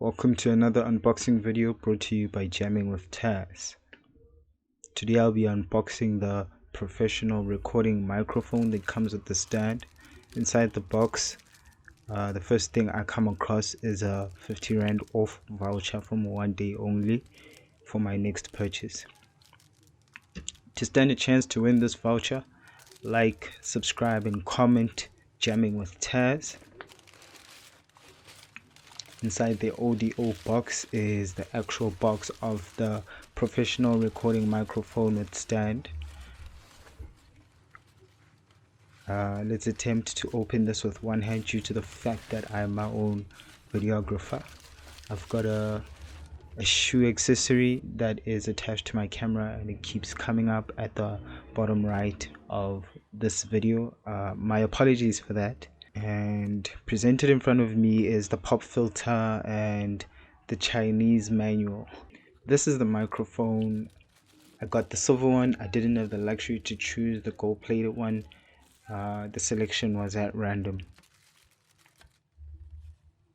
Welcome to another unboxing video brought to you by Jamming with Taz. Today I'll be unboxing the professional recording microphone that comes with the stand. Inside the box, the first thing I come across is a 50 Rand off voucher from one day only for my next purchase. To stand a chance to win this voucher, like, subscribe and comment Jamming with Taz. Inside the audio box is the actual box of the professional recording microphone with stand. Let's attempt to open this with one hand due to the fact that I'm my own videographer. I've got a shoe accessory that is attached to my camera and it keeps coming up at the bottom right of this video. My apologies for that. And presented in front of me is the pop filter and the Chinese manual. This is the microphone. I got the silver one. I didn't have the luxury to choose the gold plated one. The selection was at random.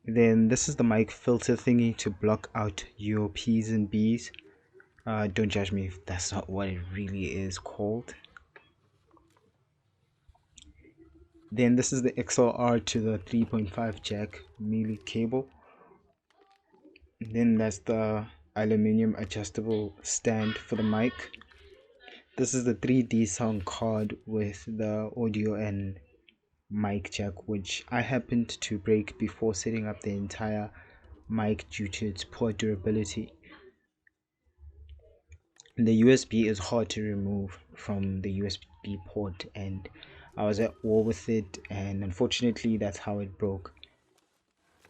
Then this is the mic filter thingy to block out your P's and B's. Don't judge me if that's not what it really is called. Then this is the XLR to the 3.5 jack melee cable. Then that's the aluminium adjustable stand for the mic. This is the 3D sound card with the audio and mic jack, which I happened to break before setting up the entire mic due to its poor durability. The USB is hard to remove from the USB port and I was at war with it, and unfortunately that's how it broke.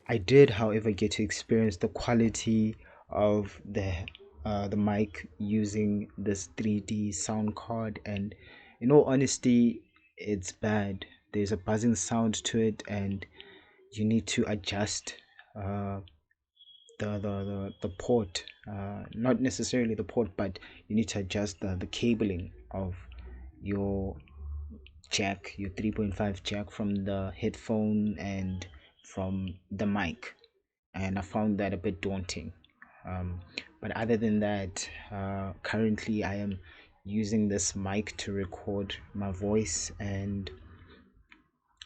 I did, however, get to experience the quality of the mic using this 3D sound card, and in all honesty it's bad. There's a buzzing sound to it and you need to adjust the port, not necessarily the port, but you need to adjust the cabling of your jack, your 3.5 jack, from the headphone and from the mic, and I found that a bit daunting. But other than that, currently I am using this mic to record my voice, and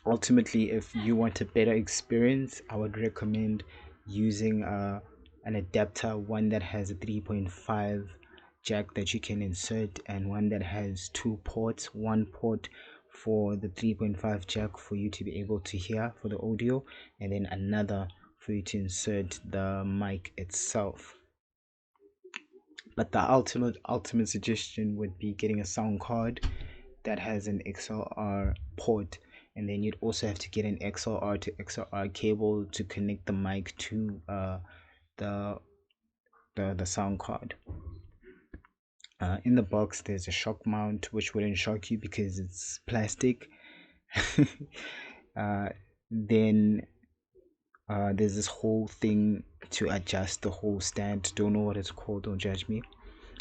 ultimately if you want a better experience, I would recommend using an adapter, one that has a 3.5 jack that you can insert and one that has two ports, one port for the 3.5 jack for you to be able to hear for the audio, and then another for you to insert the mic itself. But the ultimate suggestion would be getting a sound card that has an XLR port, and then you'd also have to get an XLR to XLR cable to connect the mic to the sound card. In the box there's a shock mount, which wouldn't shock you because it's plastic. Then there's this whole thing to adjust the whole stand. Don't know what it's called, don't judge me.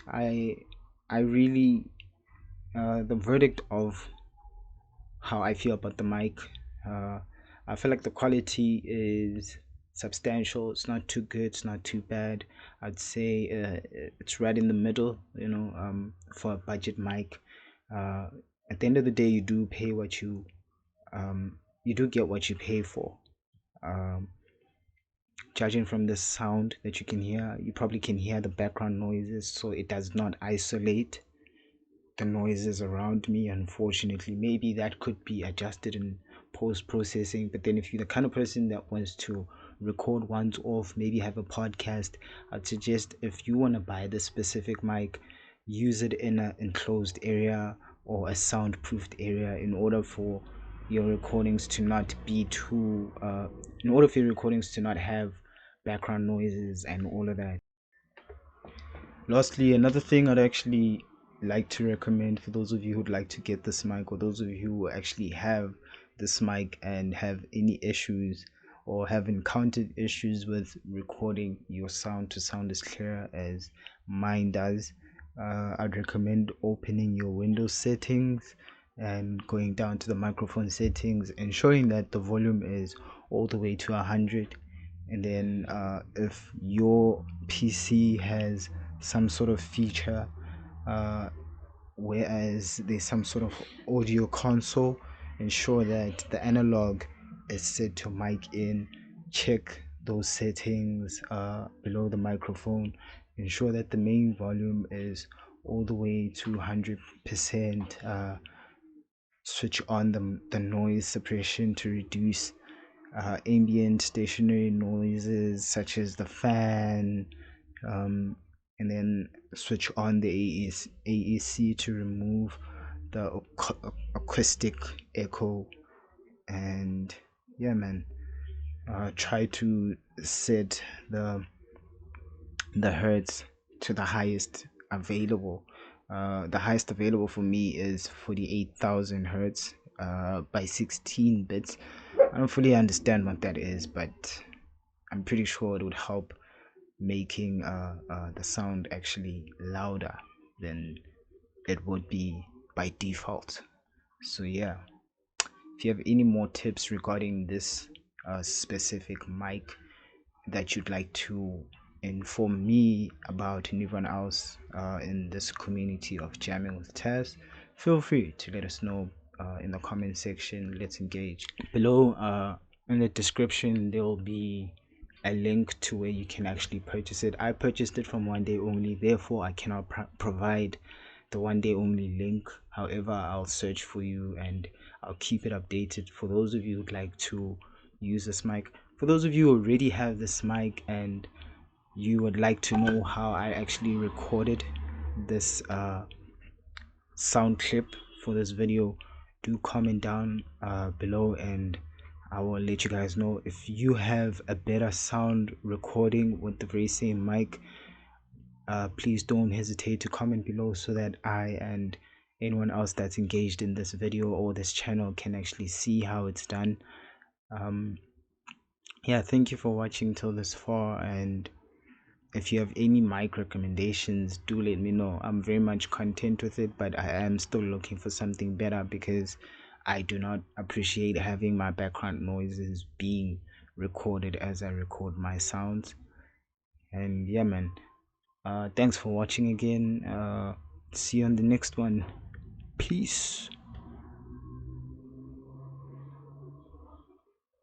I really the verdict of how I feel about the mic, I feel like the quality is substantial. It's not too good, it's not too bad. I'd say it's right in the middle, for a budget mic. At the end of the day, you do pay what you do get what you pay for. Judging from the sound that you can hear, you probably can hear the background noises, so it does not isolate the noises around me. Unfortunately, maybe that could be adjusted in post-processing, but then if you're the kind of person that wants to record once off, maybe have a podcast, I'd suggest, if you want to buy this specific mic, use it in an enclosed area or a soundproofed area in order for your recordings to not be too in order for your recordings to not have background noises and all of that. Lastly, another thing I'd actually like to recommend for those of you who'd like to get this mic, or those of you who actually have this mic and have any issues or have encountered issues with recording your sound to sound as clear as mine does, I'd recommend opening your Windows settings and going down to the microphone settings, ensuring that the volume is all the way to 100, And then if your PC has some sort of feature, uh, whereas there's some sort of audio console, ensure that the analog is set to mic in. Check those settings below the microphone. Ensure that the main volume is all the way to 100%. Switch on the noise suppression to reduce ambient stationary noises such as the fan, um, and then switch on the AAC to remove the acoustic echo. And yeah, man, try to set the hertz to the highest available. The highest available for me is 48,000 hertz by 16 bits. I don't fully understand what that is, but I'm pretty sure it would help making the sound actually louder than it would be by default. So yeah, if you have any more tips regarding this specific mic that you'd like to inform me about and everyone else in this community of jamming with Taz, feel free to let us know in the comment section. Let's engage. Below in the description, there will be a link to where you can actually purchase it. I purchased it from One Day Only, therefore I cannot provide the One Day Only link. However, I'll search for you and I'll keep it updated for those of you who'd like to use this mic. For those of you who already have this mic and you would like to know how I actually recorded this sound clip for this video, do comment down below and I will let you guys know. If you have a better sound recording with the very same mic, please don't hesitate to comment below so that I and anyone else that's engaged in this video or this channel can actually see how it's done. Yeah, thank you for watching till this far, and if you have any mic recommendations, do let me know. I'm very much content with it, but I am still looking for something better because I do not appreciate having my background noises being recorded as I record my sounds. And yeah, man, thanks for watching again. See you on the next one. Peace.